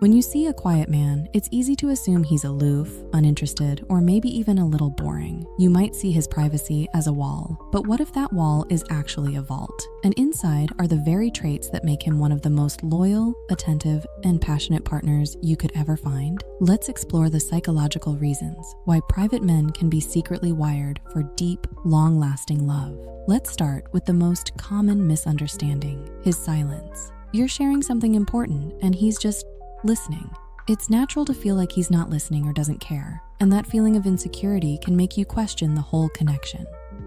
When you see a quiet man, it's easy to assume he's aloof, uninterested, or maybe even a little boring. You might see his privacy as a wall, but what if that wall is actually a vault? And inside are the very traits that make him one of the most loyal, attentive, and passionate partners you could ever find. Let's explore the psychological reasons why private men can be secretly wired for deep, long-lasting love. Let's start with the most common misunderstanding, his silence. You're sharing something important and he's just listening. It's natural to feel like he's not listening or doesn't care, and that feeling of insecurity can make you question the whole connection.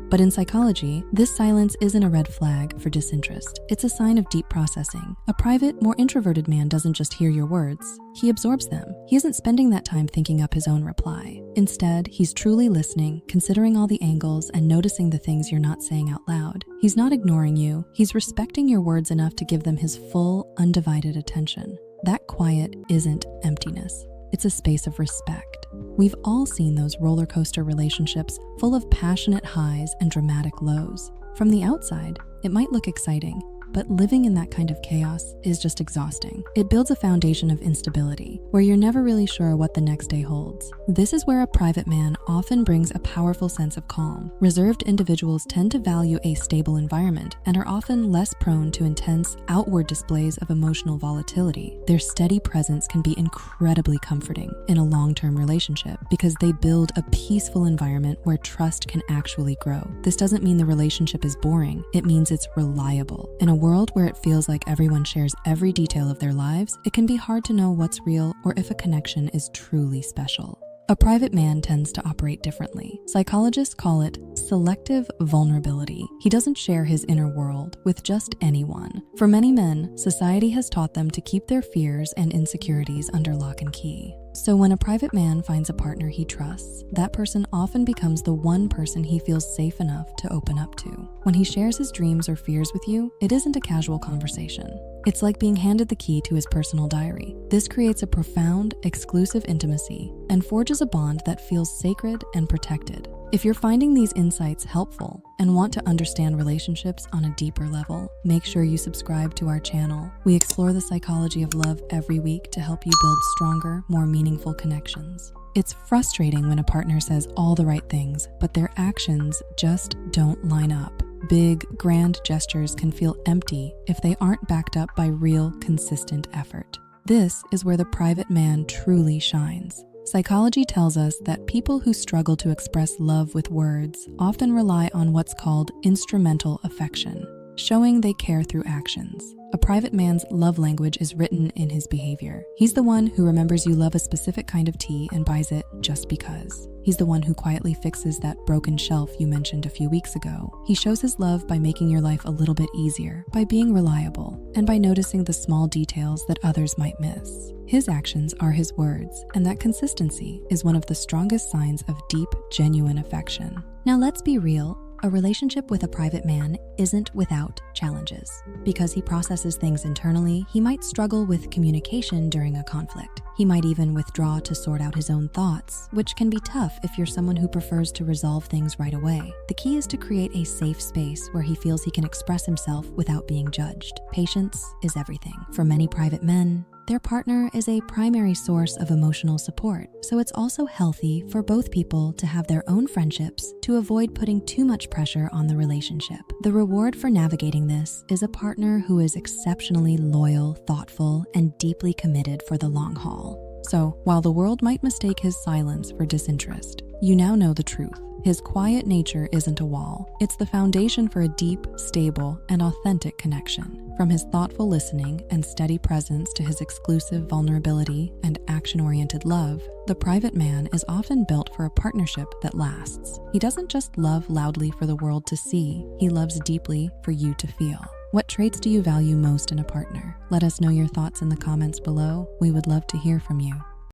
But in psychology, this silence isn't a red flag for disinterest. It's a sign of deep processing. A private, more introverted man doesn't just hear your words, he absorbs them. He isn't spending that time thinking up his own reply. Instead, he's truly listening, considering all the angles and noticing the things you're not saying out loud. He's not ignoring you, he's respecting your words enough to give them his full, undivided attention. That quiet isn't emptiness. It's a space of respect. We've all seen those roller coaster relationships full of passionate highs and dramatic lows. From the outside, it might look exciting, but living in that kind of chaos is just exhausting. It builds a foundation of instability where you're never really sure what the next day holds. This is where a private man often brings a powerful sense of calm. Reserved individuals tend to value a stable environment and are often less prone to intense outward displays of emotional volatility. Their steady presence can be incredibly comforting in a long-term relationship because they build a peaceful environment where trust can actually grow. This doesn't mean the relationship is boring. It means it's reliable. In a world where it feels like everyone shares every detail of their lives, it can be hard to know what's real or if a connection is truly special. A private man tends to operate differently. Psychologists call it selective vulnerability. He doesn't share his inner world with just anyone. For many men, society has taught them to keep their fears and insecurities under lock and key. So when a private man finds a partner he trusts, that person often becomes the one person he feels safe enough to open up to. When he shares his dreams or fears with you, it isn't a casual conversation. It's like being handed the key to his personal diary. This creates a profound, exclusive intimacy and forges a bond that feels sacred and protected. If you're finding these insights helpful and want to understand relationships on a deeper level, make sure you subscribe to our channel. We explore the psychology of love every week to help you build stronger, more meaningful connections. It's frustrating when a partner says all the right things, but their actions just don't line up. Big, grand gestures can feel empty if they aren't backed up by real, consistent effort. This is where the private man truly shines. Psychology tells us that people who struggle to express love with words often rely on what's called instrumental affection, showing they care through actions. A private man's love language is written in his behavior. He's the one who remembers you love a specific kind of tea and buys it just because. He's the one who quietly fixes that broken shelf you mentioned a few weeks ago. He shows his love by making your life a little bit easier, by being reliable, and by noticing the small details that others might miss. His actions are his words, and that consistency is one of the strongest signs of deep, genuine affection. Now let's be real. A relationship with a private man isn't without challenges. Because he processes things internally, he might struggle with communication during a conflict. He might even withdraw to sort out his own thoughts, which can be tough if you're someone who prefers to resolve things right away. The key is to create a safe space where he feels he can express himself without being judged. Patience is everything. For many private men, their partner is a primary source of emotional support, so it's also healthy for both people to have their own friendships to avoid putting too much pressure on the relationship. The reward for navigating this is a partner who is exceptionally loyal, thoughtful, and deeply committed for the long haul. So, while the world might mistake his silence for disinterest, you now know the truth. His quiet nature isn't a wall. It's the foundation for a deep, stable, and authentic connection. From his thoughtful listening and steady presence to his exclusive vulnerability and action-oriented love, the private man is often built for a partnership that lasts. He doesn't just love loudly for the world to see, he loves deeply for you to feel. What traits do you value most in a partner? Let us know your thoughts in the comments below. We would love to hear from you.